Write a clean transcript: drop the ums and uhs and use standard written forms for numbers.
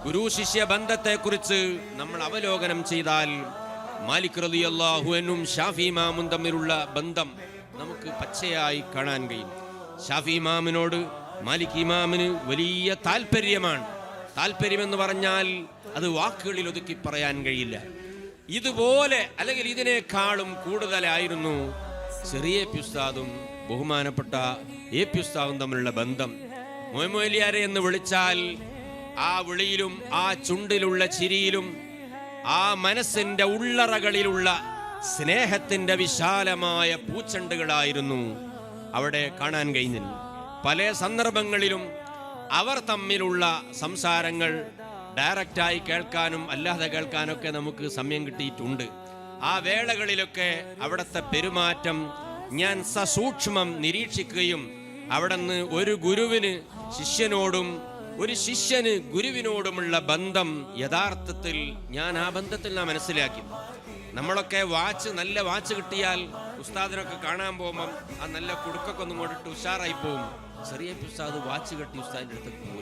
ഗുരു ശിഷ്യ ബന്ധത്തെക്കുറിച്ച് നമ്മൾ അവലോകനം ചെയ്താൽ മാലിക് റളിയല്ലാഹു അൻഹും ഷാഫി ഇമാമും തമ്മിലുള്ള ബന്ധം നമുക്ക് പച്ചയായി കാണാൻ കഴിയും. ഷാഫി ഇമാമിനോട് മാലിക് ഇമാമിന് വലിയ താല്പര്യമാണ്. താല്പര്യമെന്ന് പറഞ്ഞാൽ അത് വാക്കുകളിൽ ഒതുക്കി പറയാൻ കഴിയില്ല. ഇതുപോലെ അല്ലെങ്കിൽ ഇതിനേക്കാളും കൂടുതലായിരുന്നു ചെറിയ പി ഉസ്താദും ബഹുമാനപ്പെട്ട എ പി ഉസ്താദും തമ്മിലുള്ള ബന്ധം. മൊയ്‌മൊയ്‌ലിയാരെ എന്ന് വിളിച്ചാൽ ആ വിളിയിലും ആ ചുണ്ടിലുള്ള ചിരിയിലും ആ മനസ്സിന്റെ ഉള്ളറകളിലുള്ള സ്നേഹത്തിന്റെ വിശാലമായ പൂച്ചെണ്ടുകളായിരുന്നു അവിടെ കാണാൻ കഴിഞ്ഞത്. പല സന്ദർഭങ്ങളിലും അവർ തമ്മിലുള്ള സംസാരങ്ങൾ ഡയറക്റ്റായി കേൾക്കാനും അല്ലാതെ കേൾക്കാനൊക്കെ നമുക്ക് സമയം കിട്ടിയിട്ടുണ്ട്. ആ വേളകളിലൊക്കെ അവിടുത്തെ പെരുമാറ്റം ഞാൻ സസൂക്ഷ്മം നിരീക്ഷിക്കുകയും അവിടുന്ന് ഒരു ഗുരുവിന് ശിഷ്യനോടും ഒരു ശിഷ്യന് ഗുരുവിനോടുമുള്ള ബന്ധം യഥാർത്ഥത്തിൽ ഞാൻ ആ ബന്ധത്തിൽ ഞാൻ മനസ്സിലാക്കി. നമ്മളൊക്കെ നല്ല വാച്ച് കിട്ടിയാൽ ഉസ്താദിനൊക്കെ കാണാൻ പോകുമ്പം ആ നല്ല കുടുക്കൊക്കെ ഒന്നും കൊണ്ടിട്ട് ഉഷാറായി പോകും. ചെറിയ ഉസ്താദ് വാച്ച് കെട്ടി ഉസ്താദിൻ്റെ അടുത്ത് പോകും.